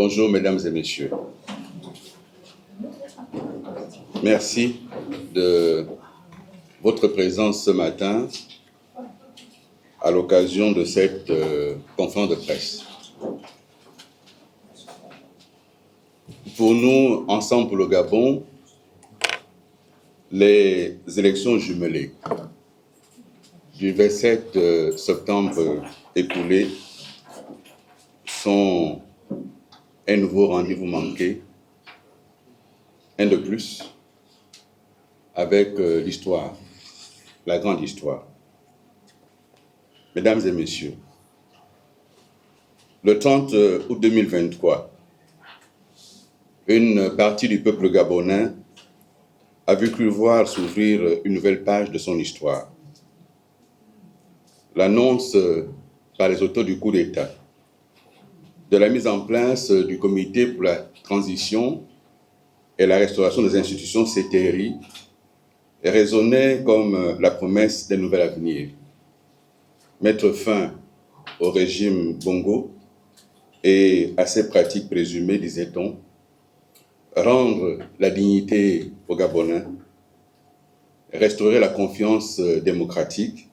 Bonjour, mesdames et messieurs. Merci de votre présence ce matin à l'occasion de cette conférence de presse. Pour nous, Ensemble pour le Gabon, les élections jumelées du 27 septembre écoulé sont un nouveau rendez-vous manqué, un de plus, avec l'histoire, la grande histoire. Mesdames et messieurs, le 30 août 2023, une partie du peuple gabonais a vu cru voir s'ouvrir une nouvelle page de son histoire. L'annonce par les auteurs du coup d'État de la mise en place du comité pour la transition et la restauration des institutions CTRI résonnait comme la promesse d'un nouvel avenir. Mettre fin au régime Bongo et à ses pratiques présumées, disait-on, rendre la dignité aux Gabonais, restaurer la confiance démocratique,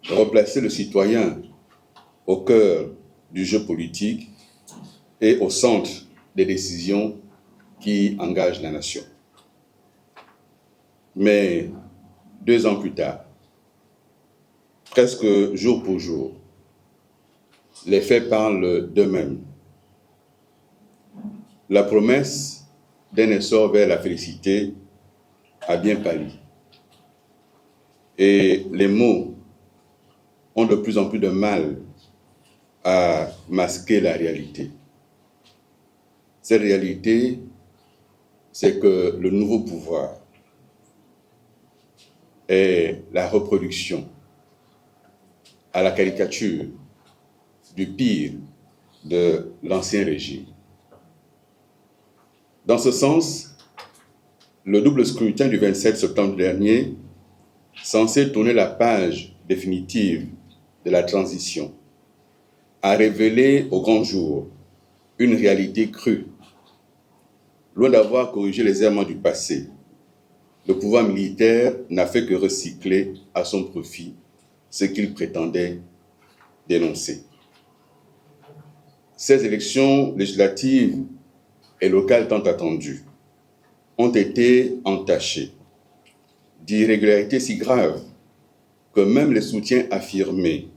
replacer le citoyen au cœur du jeu politique et au centre des décisions qui engagent la nation. Mais 2 ans plus tard, presque jour pour jour, les faits parlent d'eux-mêmes. La promesse d'un essor vers la félicité a bien pâli. Et les mots ont de plus en plus de mal à masquer la réalité. Cette réalité, c'est que le nouveau pouvoir est la reproduction à la caricature du pire de l'ancien régime. Dans ce sens, le double scrutin du 27 septembre dernier, censé tourner la page définitive de la transition, a révélé au grand jour une réalité crue. Loin d'avoir corrigé les errements du passé, le pouvoir militaire n'a fait que recycler à son profit ce qu'il prétendait dénoncer. Ces élections législatives et locales tant attendues ont été entachées d'irrégularités si graves que même les soutiens affirmés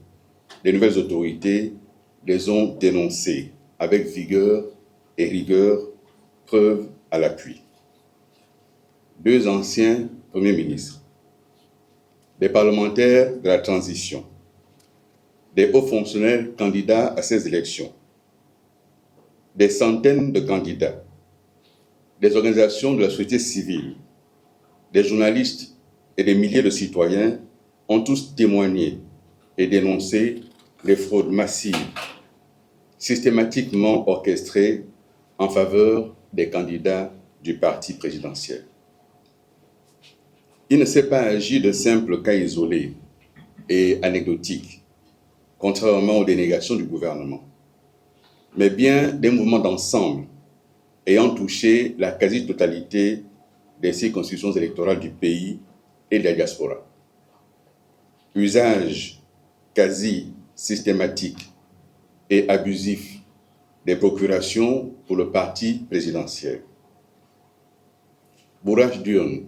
des nouvelles autorités les ont dénoncées avec vigueur et rigueur, preuve à l'appui. 2 anciens premiers ministres, des parlementaires de la transition, des hauts fonctionnaires candidats à ces élections, des centaines de candidats, des organisations de la société civile, des journalistes et des milliers de citoyens ont tous témoigné et dénoncé les fraudes massives, systématiquement orchestrées en faveur des candidats du parti présidentiel. Il ne s'est pas agi de simples cas isolés et anecdotiques, contrairement aux dénégations du gouvernement, mais bien des mouvements d'ensemble ayant touché la quasi-totalité des circonscriptions électorales du pays et de la diaspora. Usage quasi systématique et abusif des procurations pour le parti présidentiel. Bourrage d'urnes,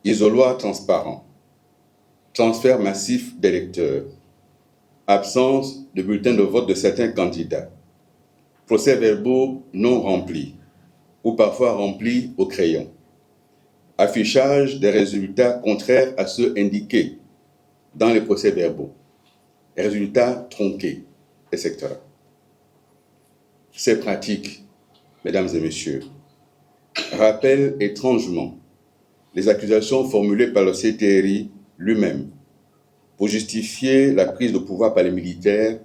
isoloir transparent, transfert massif d'électeurs, absence de bulletins de vote de certains candidats, procès-verbaux non remplis ou parfois remplis au crayon, affichage des résultats contraires à ceux indiqués dans les procès-verbaux, résultats tronqués, etc. Ces pratiques, mesdames et messieurs, rappellent étrangement les accusations formulées par le CTRI lui-même pour justifier la prise de pouvoir par les militaires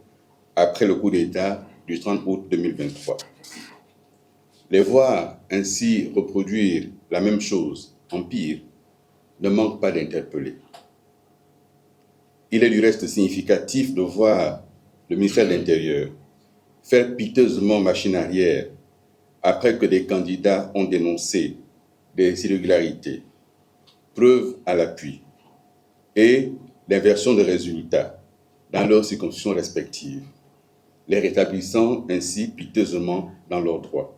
après le coup d'État du 30 août 2023. Les voir ainsi reproduire la même chose en pire ne manque pas d'interpeller. Il est du reste significatif de voir le ministère de l'Intérieur faire piteusement machine arrière après que des candidats ont dénoncé des irrégularités, preuve à l'appui, et l'inversion des résultats dans leurs circonscriptions respectives, les rétablissant ainsi piteusement dans leurs droits.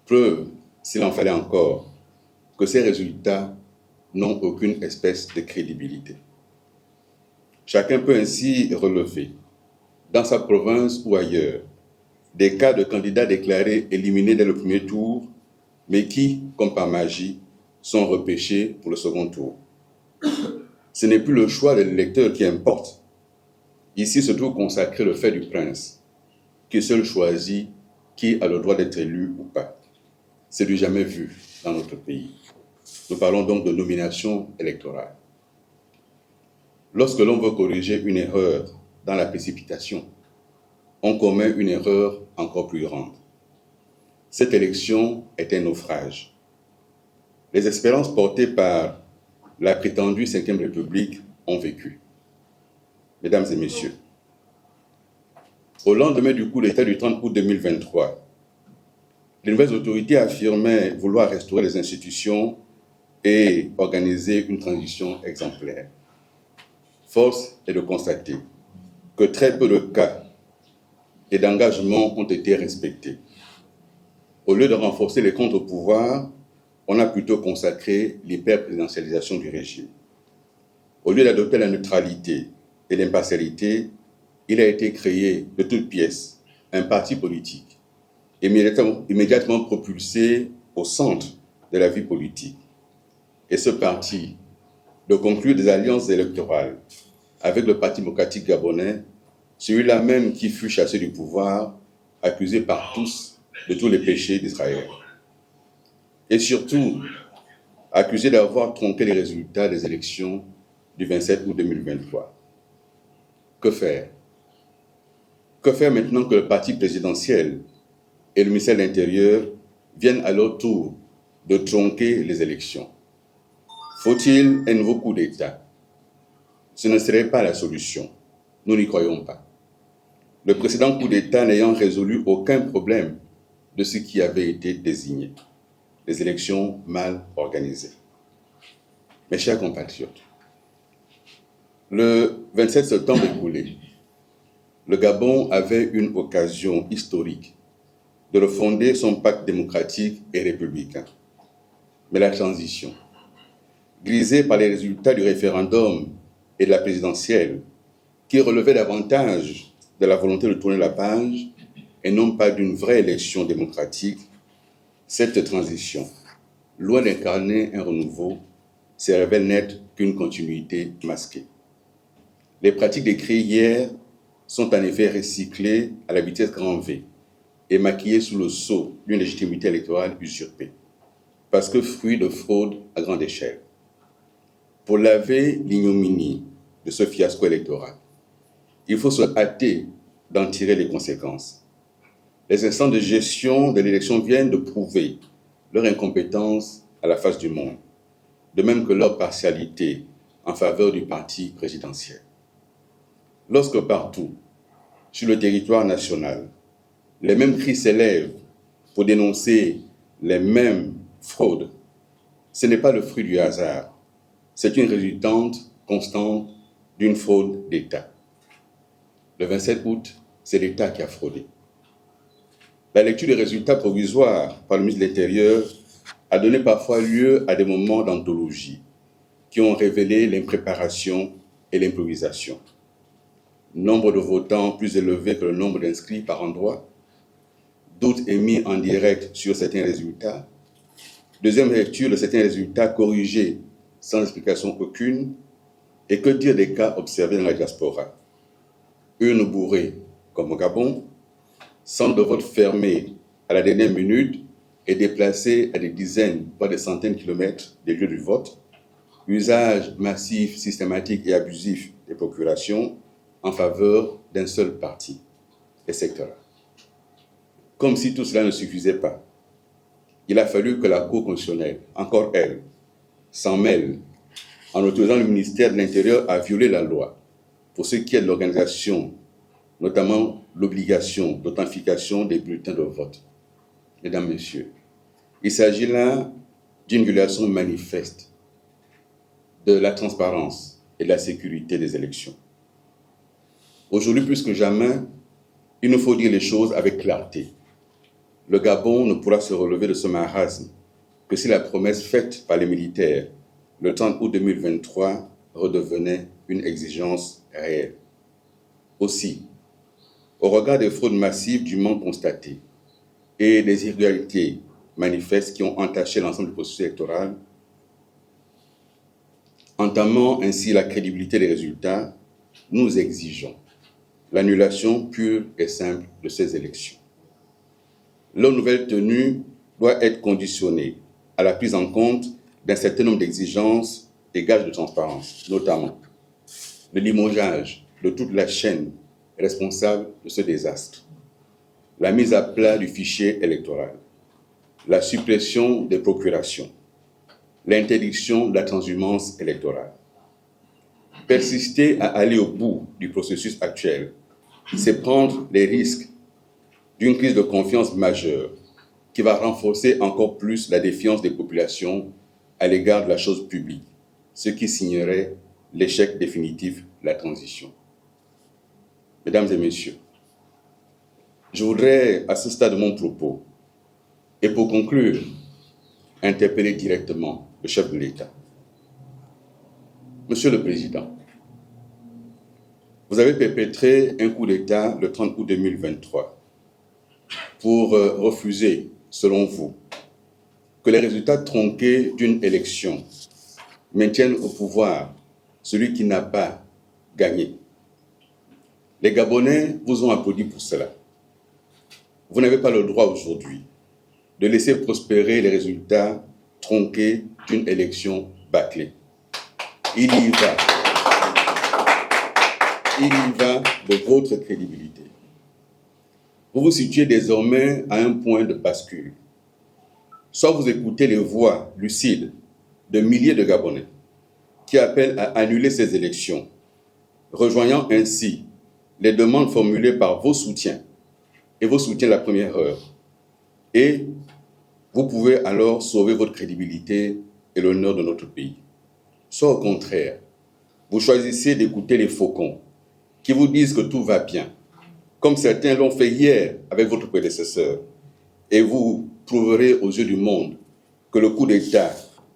Preuve, s'il en fallait encore, que ces résultats n'ont aucune espèce de crédibilité. Chacun peut ainsi relever, dans sa province ou ailleurs, des cas de candidats déclarés éliminés dès le premier tour, mais qui, comme par magie, sont repêchés pour le second tour. Ce n'est plus le choix de l'électeur qui importe. Ici se trouve consacré le fait du prince, qui seul choisit qui a le droit d'être élu ou pas. C'est du jamais vu dans notre pays. Nous parlons donc de nomination électorale. Lorsque l'on veut corriger une erreur dans la précipitation, on commet une erreur encore plus grande. Cette élection est un naufrage. Les espérances portées par la prétendue Ve République ont vécu. Mesdames et messieurs, au lendemain du coup d'État du 30 août 2023, les nouvelles autorités affirmaient vouloir restaurer les institutions et organiser une transition exemplaire. Force est de constater que très peu de cas et d'engagements ont été respectés. Au lieu de renforcer les contre-pouvoirs, on a plutôt consacré l'hyper-présidentialisation du régime. Au lieu d'adopter la neutralité et l'impartialité, il a été créé de toutes pièces un parti politique, immédiatement propulsé au centre de la vie politique. Et ce parti, de conclure des alliances électorales avec le Parti démocratique gabonais, celui-là même qui fut chassé du pouvoir, accusé par tous de tous les péchés d'Israël. Et surtout, accusé d'avoir tronqué les résultats des élections du 27 août 2023. Que faire? Que faire maintenant que le parti présidentiel et le ministère de l'Intérieur viennent à leur tour de tronquer les élections? Faut-il un nouveau coup d'État? Ce ne serait pas la solution. Nous n'y croyons pas. Le précédent coup d'État n'ayant résolu aucun problème de ce qui avait été désigné. Les élections mal organisées. Mes chers compatriotes, le 27 septembre écoulé, le Gabon avait une occasion historique de refonder son pacte démocratique et républicain. Mais la transition, grisée par les résultats du référendum et de la présidentielle, qui relevaient davantage de la volonté de tourner la page et non pas d'une vraie élection démocratique, cette transition, loin d'incarner un renouveau, se révèle n'être qu'une continuité masquée. Les pratiques décrites hier sont en effet recyclées à la vitesse grand V et maquillées sous le sceau d'une légitimité électorale usurpée, parce que fruit de fraude à grande échelle. Pour laver l'ignominie de ce fiasco électoral, il faut se hâter d'en tirer les conséquences. Les instances de gestion de l'élection viennent de prouver leur incompétence à la face du monde, de même que leur partialité en faveur du parti présidentiel. Lorsque partout, sur le territoire national, les mêmes cris s'élèvent pour dénoncer les mêmes fraudes, ce n'est pas le fruit du hasard, c'est une résultante constante d'une fraude d'État. Le 27 août, c'est l'État qui a fraudé. La lecture des résultats provisoires par le ministre de l'Intérieur a donné parfois lieu à des moments d'anthologie qui ont révélé l'impréparation et l'improvisation. Nombre de votants plus élevé que le nombre d'inscrits par endroit, doutes émis en direct sur certains résultats, deuxième lecture de certains résultats corrigés sans explication aucune, et que dire des cas observés dans la diaspora. Urnes bourrées, comme au Gabon, centres de vote fermés à la dernière minute et déplacés à des dizaines, voire des centaines de kilomètres des lieux du vote, usage massif, systématique et abusif des procurations en faveur d'un seul parti, etc. Comme si tout cela ne suffisait pas, il a fallu que la Cour constitutionnelle, encore elle, s'en mêle en autorisant le ministère de l'Intérieur à violer la loi pour ce qui est de l'organisation notamment l'obligation d'authentification des bulletins de vote. Mesdames, Messieurs, il s'agit là d'une violation manifeste de la transparence et de la sécurité des élections. Aujourd'hui, plus que jamais, il nous faut dire les choses avec clarté. Le Gabon ne pourra se relever de ce marasme que si la promesse faite par les militaires le 30 août 2023 redevenait une exigence réelle. Aussi, au regard des fraudes massives dûment constatées et des irrégularités manifestes qui ont entaché l'ensemble du processus électoral, entamant ainsi la crédibilité des résultats, nous exigeons l'annulation pure et simple de ces élections. Leur nouvelle tenue doit être conditionnée à la prise en compte d'un certain nombre d'exigences et gages de transparence, notamment le limogeage de toute la chaîne responsable de ce désastre, la mise à plat du fichier électoral, la suppression des procurations, l'interdiction de la transhumance électorale. Persister à aller au bout du processus actuel, c'est prendre les risques d'une crise de confiance majeure qui va renforcer encore plus la défiance des populations à l'égard de la chose publique, ce qui signerait l'échec définitif de la transition. Mesdames et messieurs, je voudrais, à ce stade de mon propos, et pour conclure, interpeller directement le chef de l'État. Monsieur le Président, vous avez perpétré un coup d'État le 30 août 2023 pour refuser, selon vous, que les résultats tronqués d'une élection maintiennent au pouvoir celui qui n'a pas gagné. Les Gabonais vous ont applaudi pour cela. Vous n'avez pas le droit aujourd'hui de laisser prospérer les résultats tronqués d'une élection bâclée. Il y va de votre crédibilité. Vous vous situez désormais à un point de bascule. Soit vous écoutez les voix lucides de milliers de Gabonais qui appellent à annuler ces élections, rejoignant ainsi les demandes formulées par vos soutiens et vos soutiens de la première heure. Et vous pouvez alors sauver votre crédibilité et l'honneur de notre pays. Soit au contraire, vous choisissez d'écouter les faucons qui vous disent que tout va bien, comme certains l'ont fait hier avec votre prédécesseur, et vous prouverez aux yeux du monde que le coup d'État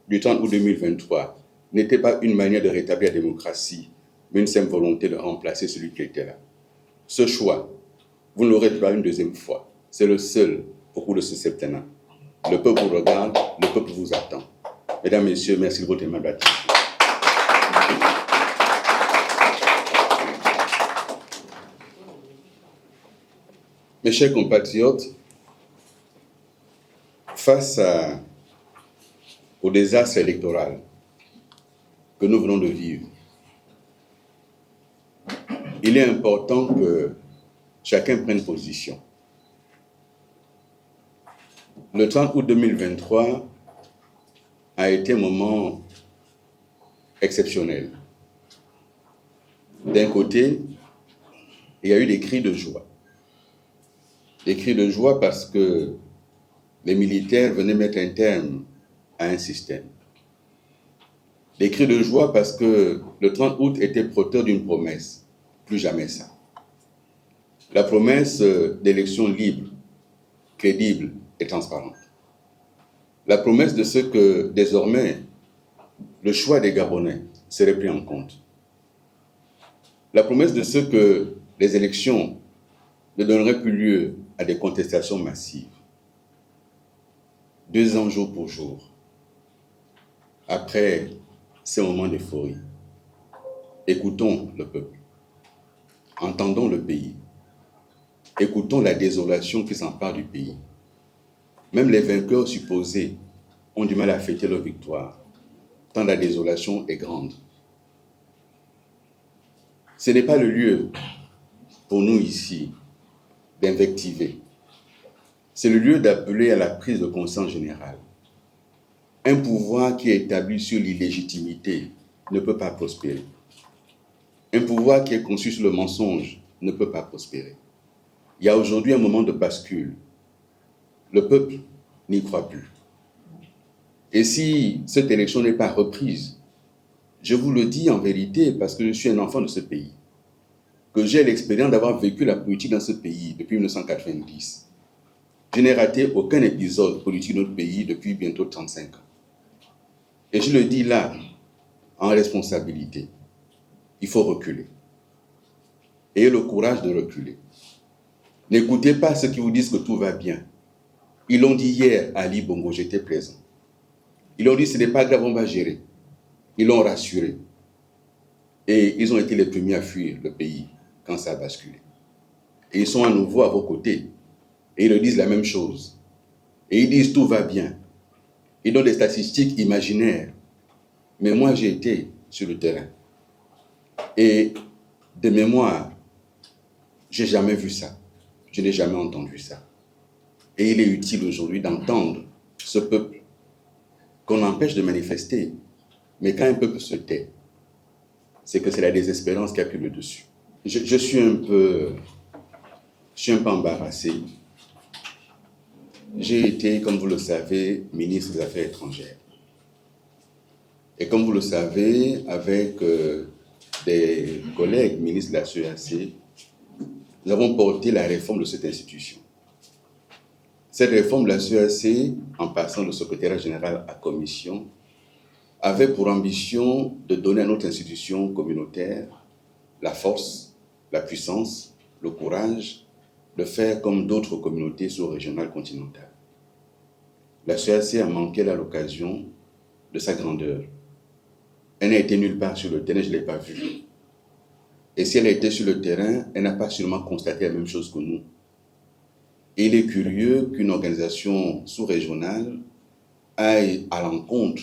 du 30 août 2023 n'était pas une manière de rétablir la démocratie, mais une simple volonté de remplacer celui qui était là. Ce choix, vous ne l'aurez pas une deuxième fois. C'est le seul au cours de ce septennat. Le peuple vous regarde, le peuple vous attend. Mesdames, Messieurs, merci de votre aimable attention. Mes chers compatriotes, face au désastre électoral que nous venons de vivre, il est important que chacun prenne position. Le 30 août 2023 a été un moment exceptionnel. D'un côté, il y a eu des cris de joie. Des cris de joie parce que les militaires venaient mettre un terme à un système. Des cris de joie parce que le 30 août était porteur d'une promesse. Plus jamais ça. La promesse d'élections libres, crédibles et transparentes. La promesse de ce que, désormais, le choix des Gabonais serait pris en compte. La promesse de ce que les élections ne donneraient plus lieu à des contestations massives. 2 ans jour pour jour, après ces moments d'euphorie, écoutons le peuple, entendons le pays, écoutons la désolation qui s'empare du pays. Même les vainqueurs supposés ont du mal à fêter leur victoire, tant la désolation est grande. Ce n'est pas le lieu pour nous ici d'invectiver. C'est le lieu d'appeler à la prise de conscience générale. Un pouvoir qui est établi sur l'illégitimité ne peut pas prospérer. Un pouvoir qui est conçu sur le mensonge ne peut pas prospérer. Il y a aujourd'hui un moment de bascule. Le peuple n'y croit plus. Et si cette élection n'est pas reprise, je vous le dis en vérité parce que je suis un enfant de ce pays, que j'ai l'expérience d'avoir vécu la politique dans ce pays depuis 1990. Je n'ai raté aucun épisode politique de notre pays depuis bientôt 35 ans. Et je le dis là, en responsabilité, il faut reculer. Ayez le courage de reculer. N'écoutez pas ceux qui vous disent que tout va bien. Ils l'ont dit hier à Ali Bongo, j'étais présent. Ils ont dit ce n'est pas grave, on va gérer. Ils l'ont rassuré. Et ils ont été les premiers à fuir le pays quand ça a basculé. Et ils sont à nouveau à vos côtés. Et ils leur disent la même chose. Et ils disent tout va bien. Ils donnent des statistiques imaginaires. Mais moi, j'ai été sur le terrain. Et de mémoire, je n'ai jamais vu ça. Je n'ai jamais entendu ça. Et il est utile aujourd'hui d'entendre ce peuple qu'on empêche de manifester. Mais quand un peuple se tait, c'est que c'est la désespérance qui a pris le dessus. Je suis un peu embarrassé. J'ai été, comme vous le savez, ministre des Affaires étrangères. Et comme vous le savez, avec des collègues ministres de la CEAC, nous avons porté la réforme de cette institution. Cette réforme de la CEAC, en passant le secrétaire général à commission, avait pour ambition de donner à notre institution communautaire la force, la puissance, le courage de faire comme d'autres communautés sous-régionales continentales. La CEAC a manqué à l'occasion de sa grandeur. Elle n'a été nulle part sur le terrain, je ne l'ai pas vue. Et si elle a été sur le terrain, elle n'a pas seulement constaté la même chose que nous. Et il est curieux qu'une organisation sous-régionale aille à l'encontre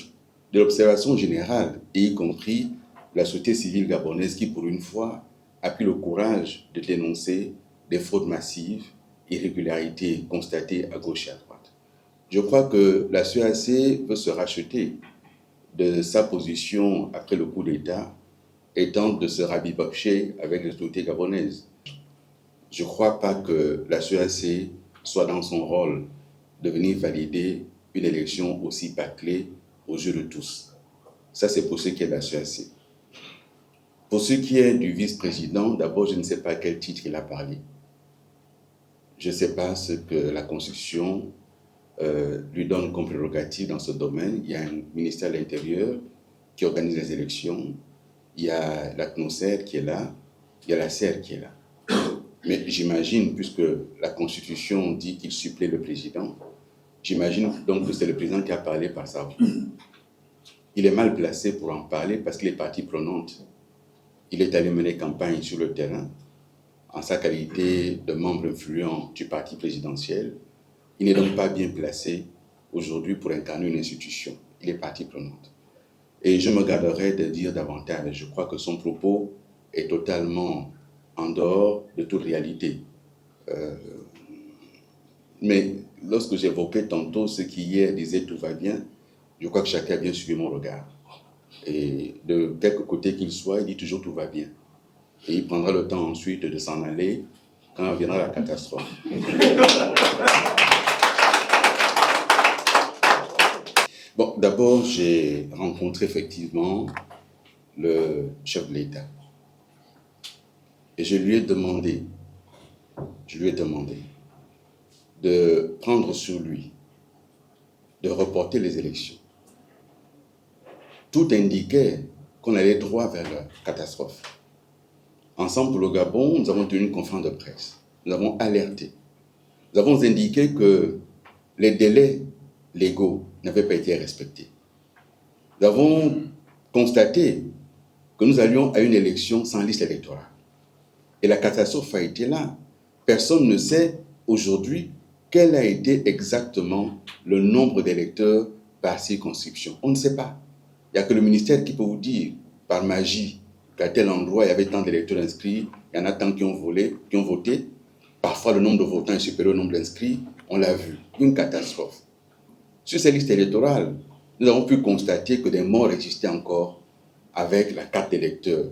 de l'observation générale, et y compris la société civile gabonaise qui, pour une fois, a pris le courage de dénoncer des fraudes massives, irrégularités constatées à gauche et à droite. Je crois que la CEAC veut se racheter de sa position après le coup d'État et tente de se rabibocher avec les autorités gabonaises. Je ne crois pas que la CEAC soit dans son rôle de venir valider une élection aussi bâclée aux yeux de tous. Ça, c'est pour ce qui est de la CEAC. Pour ce qui est du vice-président, d'abord, je ne sais pas à quel titre il a parlé. Je ne sais pas ce que la Constitution lui donne comme prérogative dans ce domaine. Il y a un ministère de l'Intérieur qui organise les élections, il y a la CNOSER qui est là, il y a la SER qui est là. Mais j'imagine, puisque la Constitution dit qu'il supplée le président, j'imagine donc que c'est le président qui a parlé par sa voix. Il est mal placé pour en parler parce qu'il est partie prenante. Il est allé mener campagne sur le terrain en sa qualité de membre influent du parti présidentiel. Il n'est donc pas bien placé aujourd'hui pour incarner une institution. Il est partie prenante. Et je me garderai de dire davantage. Je crois que son propos est totalement en dehors de toute réalité. Mais lorsque j'évoquais tantôt ce qui hier disait tout va bien, je crois que chacun a bien suivi mon regard. Et de quelque côté qu'il soit, il dit toujours tout va bien. Et il prendra le temps ensuite de s'en aller quand viendra la catastrophe. Bon, d'abord, j'ai rencontré effectivement le chef de l'État. Et je lui ai demandé de prendre sur lui, de reporter les élections. Tout indiquait qu'on allait droit vers la catastrophe. Ensemble pour le Gabon, nous avons tenu une conférence de presse. Nous avons alerté. Nous avons indiqué que les délais légaux n'avaient pas été respectés. Nous avons constaté que nous allions à une élection sans liste électorale. Et la catastrophe a été là. Personne ne sait aujourd'hui quel a été exactement le nombre d'électeurs par circonscription. On ne sait pas. Il n'y a que le ministère qui peut vous dire, par magie, qu'à tel endroit, il y avait tant d'électeurs inscrits, il y en a tant qui ont voté. Parfois, le nombre de votants est supérieur au nombre d'inscrits. On l'a vu. Une catastrophe. Sur ces listes électorales, nous avons pu constater que des morts existaient encore avec la carte d'électeur.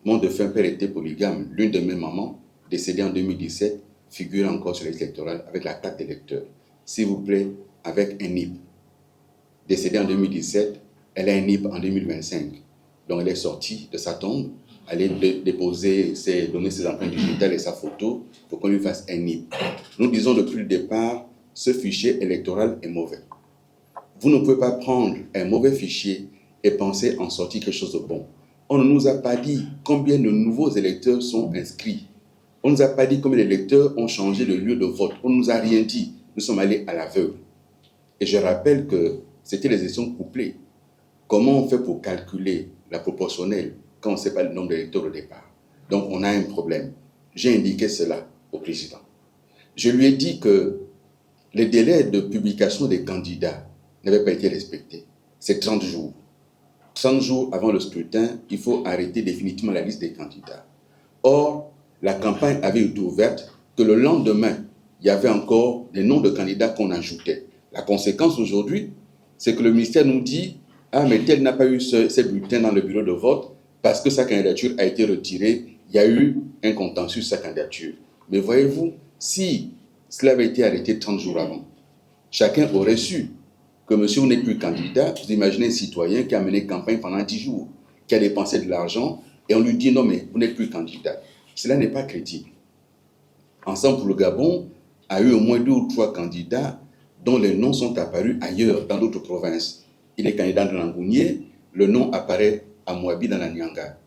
Mon défunt père était polygame. L'une de mes mamans décédé en 2017, figure encore sur les listes électorales avec la carte d'électeur. S'il vous plaît, avec un NIP. Décédée en 2017, elle a un NIP en 2025. Donc elle est sortie de sa tombe, elle est déposer, donner ses empreintes digitales et sa photo pour qu'on lui fasse un NIP. Nous disons depuis le départ, ce fichier électoral est mauvais. Vous ne pouvez pas prendre un mauvais fichier et penser en sortir quelque chose de bon. On ne nous a pas dit combien de nouveaux électeurs sont inscrits. On ne nous a pas dit combien d'électeurs ont changé de lieu de vote. On ne nous a rien dit. Nous sommes allés à l'aveugle. Et je rappelle que c'était les élections couplées. Comment on fait pour calculer la proportionnelle quand on ne sait pas le nombre d'électeurs au départ? Donc on a un problème. J'ai indiqué cela au président. Je lui ai dit que les délais de publication des candidats n'avaient pas été respectés. C'est 30 jours. 30 jours avant le scrutin, il faut arrêter définitivement la liste des candidats. Or, la campagne avait été ouverte que le lendemain, il y avait encore des noms de candidats qu'on ajoutait. La conséquence aujourd'hui, c'est que le ministère nous dit « Ah, mais tel n'a pas eu ces bulletins dans le bureau de vote parce que sa candidature a été retirée. Il y a eu un contentieux sur sa candidature. » Mais voyez-vous, si cela avait été arrêté 30 jours avant, chacun aurait su que monsieur, vous n'êtes plus candidat. Vous imaginez un citoyen qui a mené campagne pendant 10 jours, qui a dépensé de l'argent, et on lui dit non, mais vous n'êtes plus candidat. Cela n'est pas crédible. Ensemble pour le Gabon a eu au moins 2 ou 3 candidats dont les noms sont apparus ailleurs, dans d'autres provinces. Il est candidat dans l'Angounier, le nom apparaît à Moabi dans la Nyanga.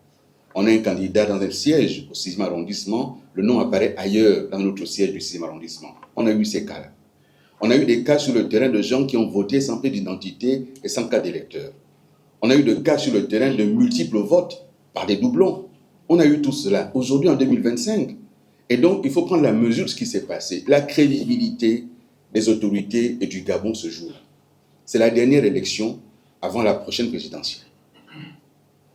On a un candidat dans un siège au 6e arrondissement, le nom apparaît ailleurs dans notre siège du 6e arrondissement. On a eu ces cas-là. On a eu des cas sur le terrain de gens qui ont voté sans pièce d'identité et sans carte d'électeur. On a eu des cas sur le terrain de multiples votes par des doublons. On a eu tout cela aujourd'hui en 2025. Et donc, il faut prendre la mesure de ce qui s'est passé. La crédibilité des autorités et du Gabon ce jour. C'est la dernière élection avant la prochaine présidentielle.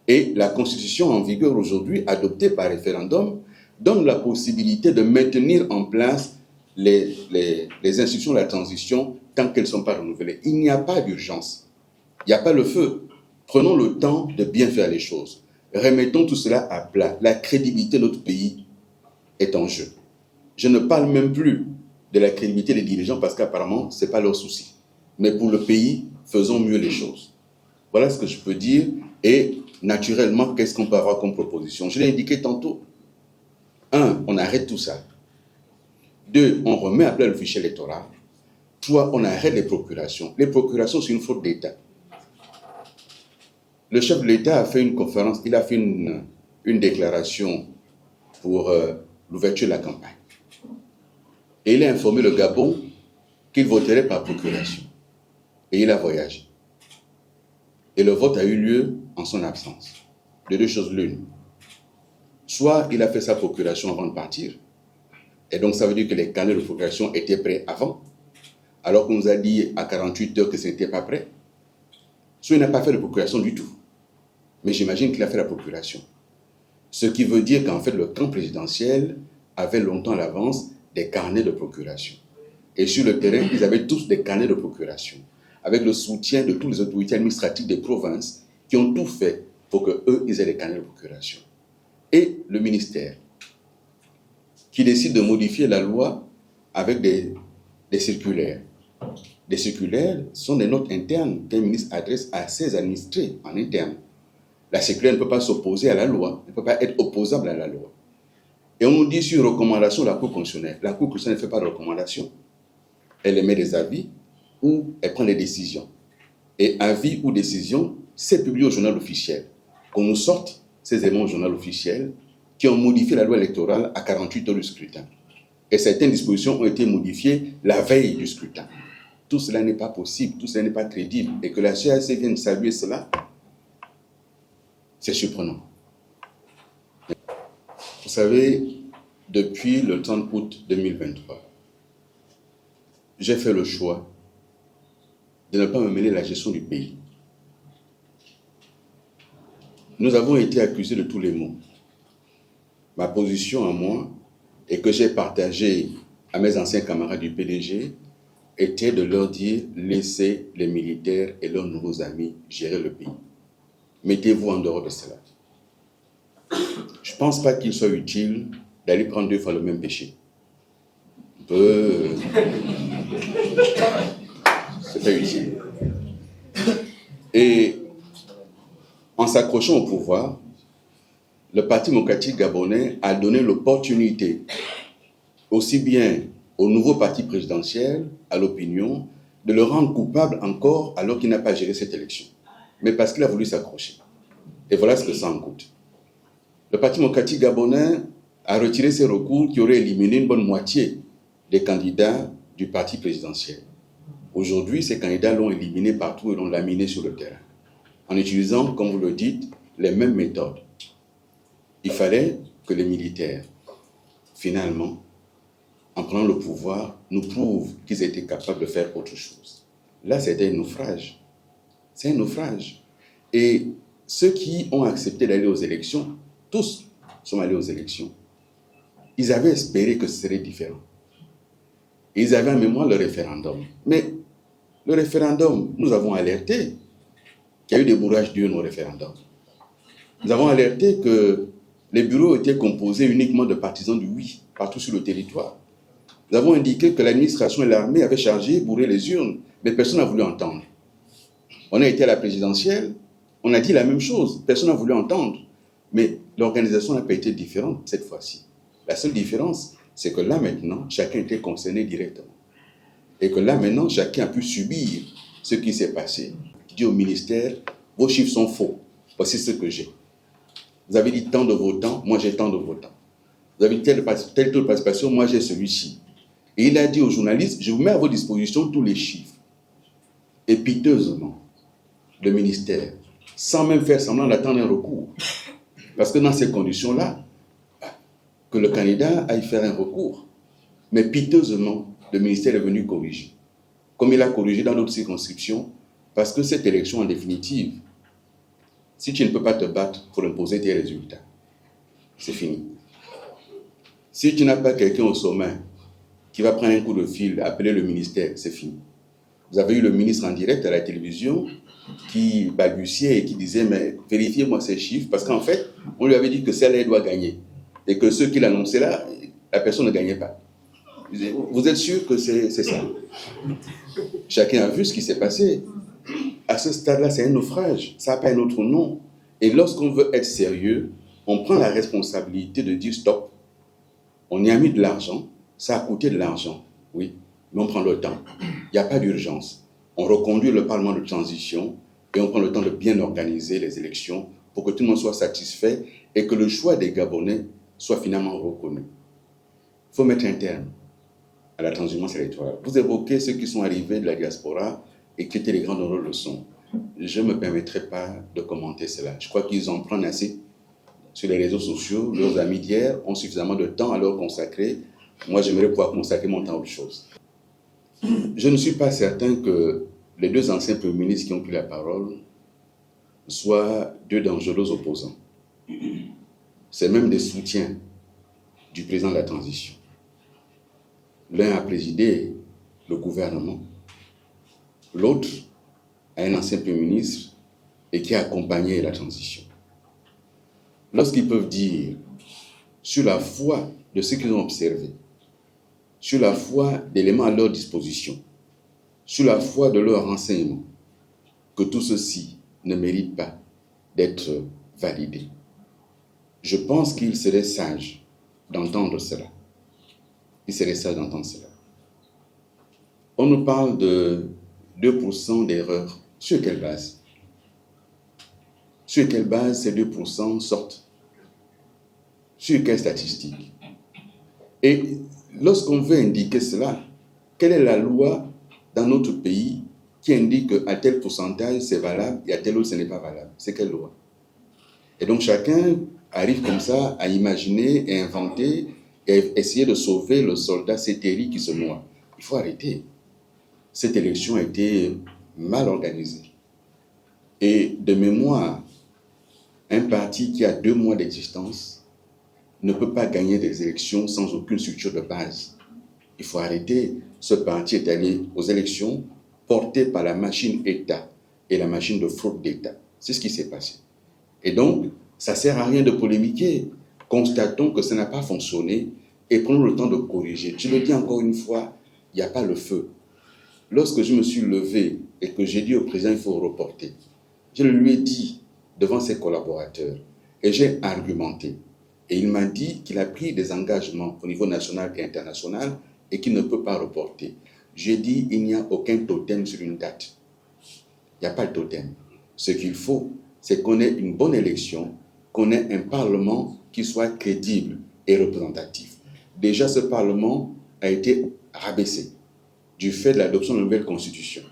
Et la constitution en vigueur aujourd'hui, adoptée par référendum, donne la possibilité de maintenir en place les institutions de la transition tant qu'elles ne sont pas renouvelées. Il n'y a pas d'urgence. Il n'y a pas le feu. Prenons le temps de bien faire les choses. Remettons tout cela à plat. La crédibilité de notre pays est en jeu. Je ne parle même plus de la crédibilité des dirigeants parce qu'apparemment, ce n'est pas leur souci. Mais pour le pays, faisons mieux les choses. Voilà ce que je peux dire. Et naturellement, qu'est-ce qu'on peut avoir comme proposition? Je l'ai indiqué tantôt. 1, on arrête tout ça. 2, on remet à plat le fichier électoral. 3, on arrête les procurations. Les procurations, c'est une faute d'État. Le chef de l'État a fait une conférence, il a fait une déclaration pour l'ouverture de la campagne. Et il a informé le Gabon qu'il voterait par procuration. Et il a voyagé. Et le vote a eu lieu en son absence. De 2 choses l'une. Soit il a fait sa procuration avant de partir, et donc ça veut dire que les carnets de procuration étaient prêts avant, alors qu'on nous a dit à 48 heures que ce n'était pas prêt. Soit il n'a pas fait de procuration du tout. Mais j'imagine qu'il a fait la procuration. Ce qui veut dire qu'en fait, le camp présidentiel avait longtemps à l'avance des carnets de procuration. Et sur le terrain, ils avaient tous des carnets de procuration, avec le soutien de toutes les autorités administratives des provinces qui ont tout fait pour qu'eux, ils aient des carnets de procuration. Et le ministère, qui décide de modifier la loi avec des circulaires. Les circulaires sont des notes internes qu'un ministre adresse à ses administrés en interne. La circulaire ne peut pas s'opposer à la loi, ne peut pas être opposable à la loi. Et on nous dit sur recommandation de la Cour constitutionnelle. La Cour constitutionnelle ne fait pas de recommandation. Elle émet des avis ou elle prend des décisions. Et avis ou décision, c'est publié au journal officiel. Qu'on nous sorte ces éléments au journal officiel qui ont modifié la loi électorale à 48 heures du scrutin. Et certaines dispositions ont été modifiées la veille du scrutin. Tout cela n'est pas possible, tout cela n'est pas crédible. Et que la CAC vienne saluer cela, c'est surprenant. Vous savez, depuis le 30 août 2023, j'ai fait le choix de ne pas me mêler à la gestion du pays. Nous avons été accusés de tous les maux. Ma position à moi, et que j'ai partagée à mes anciens camarades du PDG, était de leur dire « Laissez les militaires et leurs nouveaux amis gérer le pays. Mettez-vous en dehors de cela. » Je ne pense pas qu'il soit utile d'aller prendre 2 fois le même péché. C'est pas utile. Et en s'accrochant au pouvoir, le Parti démocratique gabonais a donné l'opportunité aussi bien au nouveau parti présidentiel, à l'opinion, de le rendre coupable encore alors qu'il n'a pas géré cette élection. Mais parce qu'il a voulu s'accrocher. Et voilà ce que ça en coûte. Le Parti démocratique gabonais a retiré ses recours qui auraient éliminé une bonne moitié des candidats du parti présidentiel. Aujourd'hui, ces candidats l'ont éliminé partout et l'ont laminé sur le terrain, en utilisant, comme vous le dites, les mêmes méthodes. Il fallait que les militaires, finalement, en prenant le pouvoir, nous prouvent qu'ils étaient capables de faire autre chose. Là, c'était un naufrage. C'est un naufrage. Et ceux qui ont accepté d'aller aux élections, tous sont allés aux élections. Ils avaient espéré que ce serait différent. Et ils avaient en mémoire le référendum. Mais le référendum, nous avons alerté qu'il y a eu des bourrages d'urnes au référendum. Nous avons alerté que les bureaux étaient composés uniquement de partisans du oui, partout sur le territoire. Nous avons indiqué que l'administration et l'armée avaient chargé, bourré les urnes, mais personne n'a voulu entendre. On a été à la présidentielle, on a dit la même chose, personne n'a voulu entendre. Mais l'organisation n'a pas été différente cette fois-ci. La seule différence, c'est que là maintenant, chacun était concerné directement. Et que là maintenant, chacun a pu subir ce qui s'est passé. Je dis au ministère, vos chiffres sont faux, voici ce que j'ai. Vous avez dit tant de votants, moi j'ai tant de votants. Vous avez dit tel taux de participation, moi j'ai celui-ci. Et il a dit aux journalistes, je vous mets à votre disposition tous les chiffres. Et piteusement, le ministère, sans même faire semblant d'attendre un recours, parce que dans ces conditions-là, que le candidat aille faire un recours. Mais piteusement, le ministère est venu corriger. Comme il a corrigé dans d'autres circonscriptions, parce que cette élection, en définitive, si tu ne peux pas te battre pour imposer tes résultats, c'est fini. Si tu n'as pas quelqu'un au sommet qui va prendre un coup de fil, appeler le ministère, c'est fini. Vous avez eu le ministre en direct à la télévision qui balbutiait et qui disait, mais vérifiez-moi ces chiffres, parce qu'en fait, on lui avait dit que celle-là doit gagner. Et que ceux qui l'annonçaient là, la personne ne gagnait pas. Vous êtes sûr que c'est ça? Chacun a vu ce qui s'est passé. À ce stade-là, c'est un naufrage. Ça n'a pas un autre nom. Et lorsqu'on veut être sérieux, on prend la responsabilité de dire stop. On y a mis de l'argent, ça a coûté de l'argent, oui, mais on prend le temps. Il n'y a pas d'urgence. On reconduit le Parlement de transition et on prend le temps de bien organiser les élections pour que tout le monde soit satisfait et que le choix des Gabonais soit finalement reconnu. Il faut mettre un terme à la transhumance électorale. Vous évoquez ceux qui sont arrivés de la diaspora et qui étaient les grandes leçons. Je ne me permettrai pas de commenter cela. Je crois qu'ils en prennent assez sur les réseaux sociaux. Leurs amis d'hier ont suffisamment de temps à leur consacrer. Moi, j'aimerais pouvoir consacrer mon temps à autre chose. Je ne suis pas certain que les 2 anciens premiers ministres qui ont pris la parole soient 2 dangereux opposants. C'est même des soutiens du président de la transition. L'un a présidé le gouvernement, l'autre a un ancien premier ministre et qui a accompagné la transition. Lorsqu'ils peuvent dire, sur la foi de ce qu'ils ont observé, sur la foi d'éléments à leur disposition, sur la foi de leurs renseignements, que tout ceci ne mérite pas d'être validé. Je pense qu'il serait sage d'entendre cela. Il serait sage d'entendre cela. On nous parle de 2% d'erreurs. Sur quelle base? Sur quelle base ces 2% sortent? Sur quelle statistique? Et lorsqu'on veut indiquer cela, quelle est la loi dans notre pays qui indique qu'à tel pourcentage c'est valable et à tel autre ce n'est pas valable? C'est quelle loi? Et donc chacun arrive comme ça à imaginer et inventer et essayer de sauver le soldat Sétéri qui se noie. Il faut arrêter. Cette élection a été mal organisée. Et de mémoire, un parti qui a 2 mois d'existence ne peut pas gagner des élections sans aucune structure de base. Il faut arrêter. Ce parti est allé aux élections porté par la machine État et la machine de fraude d'État. C'est ce qui s'est passé. Et donc, ça ne sert à rien de polémiquer. Constatons que ça n'a pas fonctionné et prenons le temps de corriger. Je le dis encore une fois, il n'y a pas le feu. Lorsque je me suis levé et que j'ai dit au président il faut reporter, je le lui ai dit devant ses collaborateurs et j'ai argumenté. Et il m'a dit qu'il a pris des engagements au niveau national et international et qu'il ne peut pas reporter. J'ai dit il n'y a aucun totem sur une date. Il n'y a pas de totem. Ce qu'il faut, c'est qu'on ait une bonne élection, qu'on ait un Parlement qui soit crédible et représentatif. Déjà, ce Parlement a été rabaissé du fait de l'adoption de la nouvelle Constitution.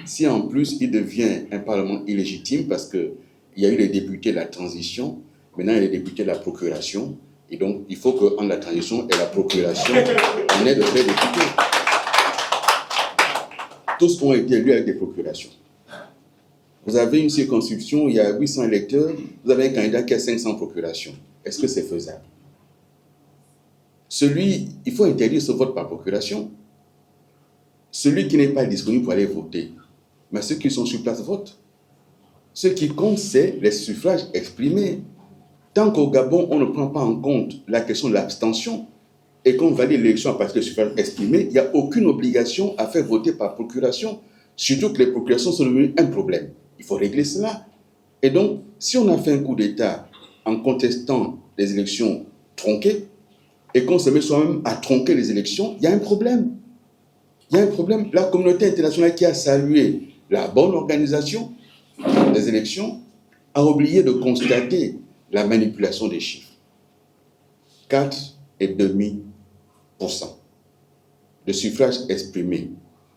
Si en plus il devient un Parlement illégitime parce qu'il y a eu les députés de la transition, maintenant il y a les députés de la procuration, et donc il faut qu'entre la transition et la procuration, on ait de vrais députés. Tous ont été élus avec des procurations. Vous avez une circonscription, il y a 800 électeurs, vous avez un candidat qui a 500 procurations. Est-ce que c'est faisable? Il faut interdire ce vote par procuration. Celui qui n'est pas disponible pour aller voter, mais ceux qui sont sur place votent. Ce qui compte, c'est les suffrages exprimés. Tant qu'au Gabon, on ne prend pas en compte la question de l'abstention et qu'on valide l'élection à partir des suffrages exprimés, il n'y a aucune obligation à faire voter par procuration. Surtout que les procurations sont devenues un problème. Il faut régler cela. Et donc, si on a fait un coup d'État en contestant les élections tronquées et qu'on se met soi-même à tronquer les élections, il y a un problème. Il y a un problème. La communauté internationale qui a salué la bonne organisation des élections a oublié de constater la manipulation des chiffres. 4,5% de suffrages exprimés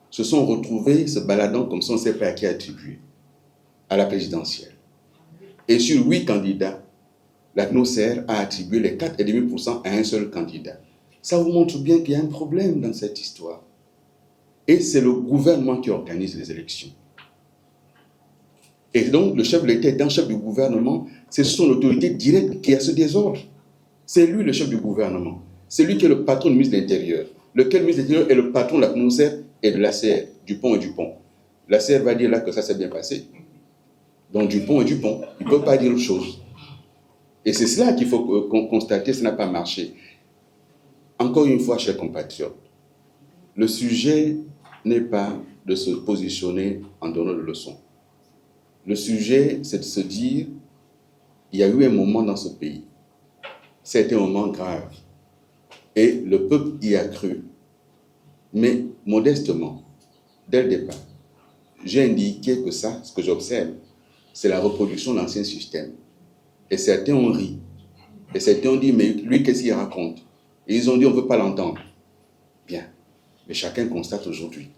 se sont retrouvés se baladant comme ça, on ne sait pas à qui attribuer, à la présidentielle. Et sur 8 candidats, la CNOSER a attribué les 4,5% à un seul candidat. Ça vous montre bien qu'il y a un problème dans cette histoire. Et c'est le gouvernement qui organise les élections. Et donc, le chef de l'État étant chef du gouvernement, c'est son autorité directe qui a ce désordre. C'est lui le chef du gouvernement. C'est lui qui est le patron du ministre de l'Intérieur. Lequel ministre de l'Intérieur est le patron de la CNOSER et de l'ACR, Dupont et Dupont. L'ACR va dire là que ça s'est bien passé. Donc Dupont et Dupont, il ne peut pas dire autre chose. Et c'est cela qu'il faut constater, ça n'a pas marché. Encore une fois, chers compatriotes, le sujet n'est pas de se positionner en donnant des leçons. Le sujet, c'est de se dire, il y a eu un moment dans ce pays, c'était un moment grave, et le peuple y a cru. Mais modestement, dès le départ, j'ai indiqué que ça, ce que j'observe, c'est la reproduction de l'ancien système. Et certains ont ri. Et certains ont dit, mais lui, qu'est-ce qu'il raconte? Et ils ont dit, on ne veut pas l'entendre. Bien. Mais chacun constate aujourd'hui.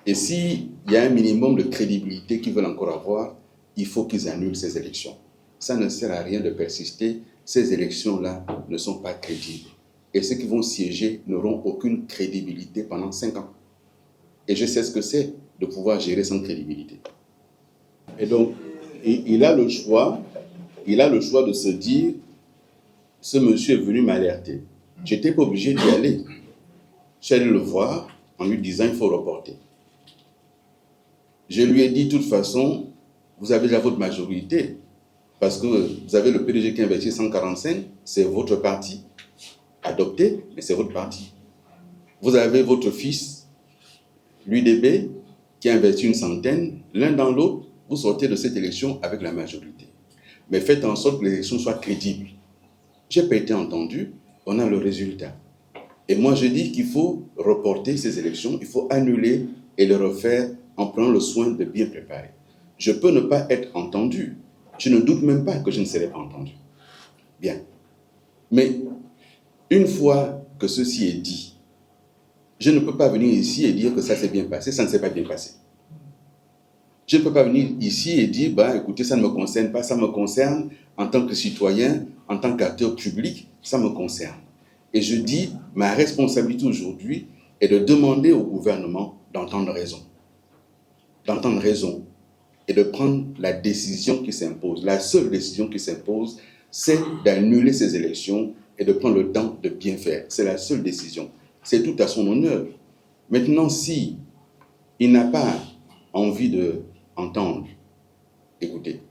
Et s'il y a un minimum de crédibilité qu'ils veulent encore avoir, il faut qu'ils annulent ces élections. Ça ne sert à rien de persister. Ces élections-là ne sont pas crédibles. Et ceux qui vont siéger n'auront aucune crédibilité pendant 5 ans. Et je sais ce que c'est de pouvoir gérer sans crédibilité. Et donc, il a le choix de se dire, ce monsieur est venu m'alerter. Je n'étais pas obligé d'y aller. Je suis allé le voir en lui disant, il faut reporter. Je lui ai dit, de toute façon, vous avez déjà votre majorité, parce que vous avez le PDG qui a investi 145, c'est votre parti. Adopté, mais c'est votre parti. Vous avez votre fils, l'UDB, qui a investi 100, l'un dans l'autre, vous sortez de cette élection avec la majorité. Mais faites en sorte que l'élection soit crédible. Je n'ai pas été entendu, on a le résultat. Et moi, je dis qu'il faut reporter ces élections, il faut annuler et les refaire en prenant le soin de bien préparer. Je peux ne pas être entendu. Je ne doute même pas que je ne serai pas entendu. Bien. Mais une fois que ceci est dit, je ne peux pas venir ici et dire que ça s'est bien passé, ça ne s'est pas bien passé. Je ne peux pas venir ici et dire, écoutez, ça ne me concerne pas, ça me concerne en tant que citoyen, en tant qu'acteur public, ça me concerne. Et je dis, ma responsabilité aujourd'hui est de demander au gouvernement d'entendre raison. D'entendre raison et de prendre la décision qui s'impose. La seule décision qui s'impose, c'est d'annuler ces élections et de prendre le temps de bien faire. C'est la seule décision. C'est tout à son honneur. Maintenant, si il n'a pas envie d'entendre, écoutez,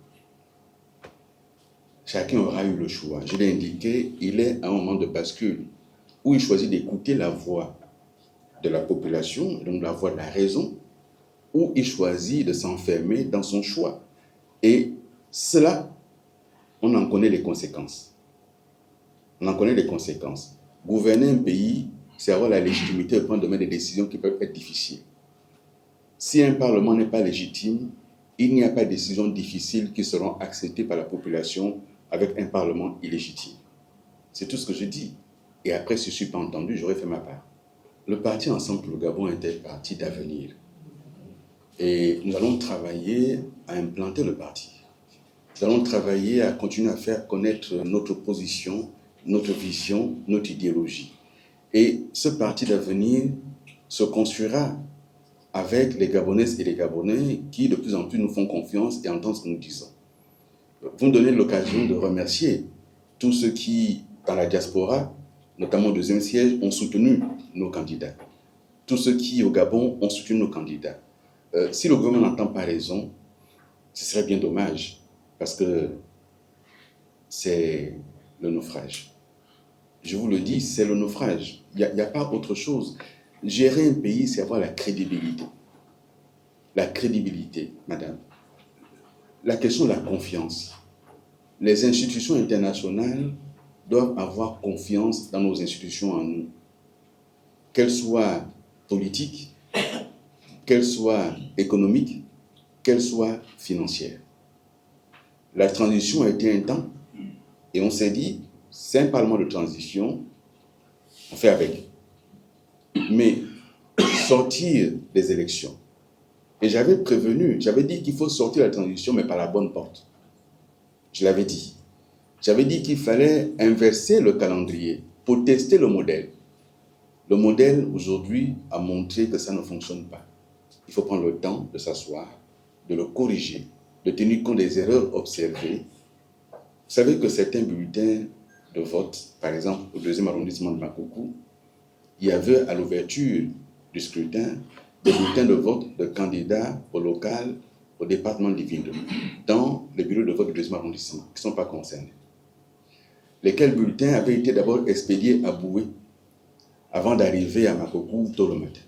chacun aura eu le choix. Je l'ai indiqué, il est à un moment de bascule où il choisit d'écouter la voix de la population, donc la voix de la raison, ou il choisit de s'enfermer dans son choix. Et cela, on en connaît les conséquences. On en connaît les conséquences. Gouverner un pays, c'est avoir la légitimité de prendre des décisions qui peuvent être difficiles. Si un parlement n'est pas légitime, il n'y a pas de décisions difficiles qui seront acceptées par la population avec un parlement illégitime. C'est tout ce que je dis. Et après, si je ne suis pas entendu, j'aurais fait ma part. Le parti Ensemble pour le Gabon est un parti d'avenir. Et nous allons travailler à implanter le parti. Nous allons travailler à continuer à faire connaître notre position, notre vision, notre idéologie. Et ce parti d'avenir se construira avec les Gabonaises et les Gabonais qui de plus en plus nous font confiance et entendent ce que nous disons. Vous me donnez l'occasion de remercier tous ceux qui, dans la diaspora, notamment au deuxième siège, ont soutenu nos candidats. Tous ceux qui, au Gabon, ont soutenu nos candidats. Si le gouvernement n'entend pas raison, ce serait bien dommage, parce que c'est le naufrage. Je vous le dis, c'est le naufrage. Il n'y a pas autre chose. Gérer un pays, c'est avoir la crédibilité. La crédibilité, madame. La question de la confiance. Les institutions internationales doivent avoir confiance dans nos institutions en nous. Qu'elles soient politiques, qu'elles soient économiques, qu'elles soient financières. La transition a été un temps et on s'est dit, c'est un parlement de transition, on fait avec. Mais sortir des élections, et j'avais prévenu, j'avais dit qu'il faut sortir la transition, mais par la bonne porte. Je l'avais dit. J'avais dit qu'il fallait inverser le calendrier pour tester le modèle. Le modèle, aujourd'hui, a montré que ça ne fonctionne pas. Il faut prendre le temps de s'asseoir, de le corriger, de tenir compte des erreurs observées. Vous savez que certains bulletins de vote, par exemple, au 2e arrondissement de Makoukou, il y avait à l'ouverture du scrutin des bulletins de vote de candidats au local, au département de Vindo, dans le bureau de vote du 2e arrondissement, qui ne sont pas concernés. Lesquels bulletins avaient été d'abord expédiés à Boué, avant d'arriver à Makoukou tôt le matin.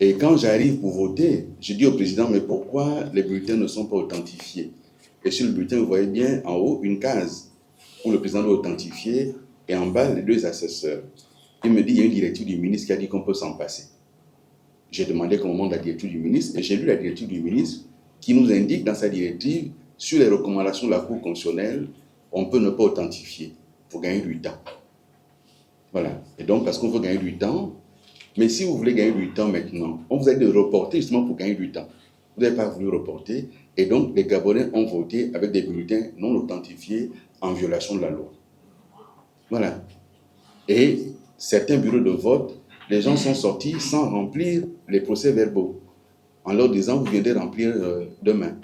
Et quand j'arrive pour voter, je dis au président, mais pourquoi les bulletins ne sont pas authentifiés? Et sur le bulletin, vous voyez bien en haut une case où le président doit authentifier et en bas les 2 assesseurs. Il me dit, il y a une directive du ministre qui a dit qu'on peut s'en passer. J'ai demandé comment demande la directive du ministre et j'ai lu la directive du ministre qui nous indique dans sa directive, sur les recommandations de la Cour constitutionnelle, on peut ne pas authentifier pour gagner du temps. Voilà. Et donc, parce qu'on veut gagner du temps, mais si vous voulez gagner du temps maintenant, on vous a dit de reporter justement pour gagner du temps. Vous n'avez pas voulu reporter et donc les Gabonais ont voté avec des bulletins non authentifiés en violation de la loi. Voilà. Et certains bureaux de vote, les gens sont sortis sans remplir les procès-verbaux, en leur disant, vous viendrez remplir demain.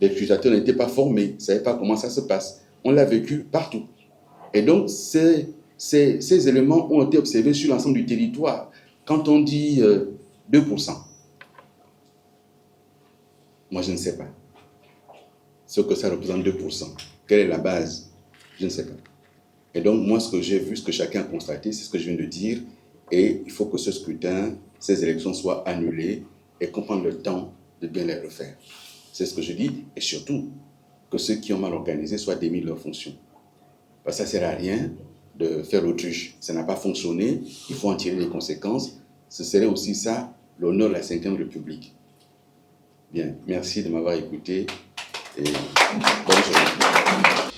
Les scrutateurs n'étaient pas formés, ne savaient pas comment ça se passe. On l'a vécu partout. Et donc, ces éléments ont été observés sur l'ensemble du territoire. Quand on dit 2%, moi je ne sais pas ce que ça représente 2%. Quelle est la base? Je ne sais pas. Et donc, moi, ce que j'ai vu, ce que chacun a constaté, c'est ce que je viens de dire. Et il faut que ce scrutin, ces élections soient annulées et qu'on prenne le temps de bien les refaire. C'est ce que je dis. Et surtout, que ceux qui ont mal organisé soient démis de leurs fonctions. Parce que ça ne sert à rien de faire l'autruche. Ça n'a pas fonctionné. Il faut en tirer les conséquences. Ce serait aussi ça, l'honneur de la Ve République. Bien, merci de m'avoir écouté. Et bonne journée.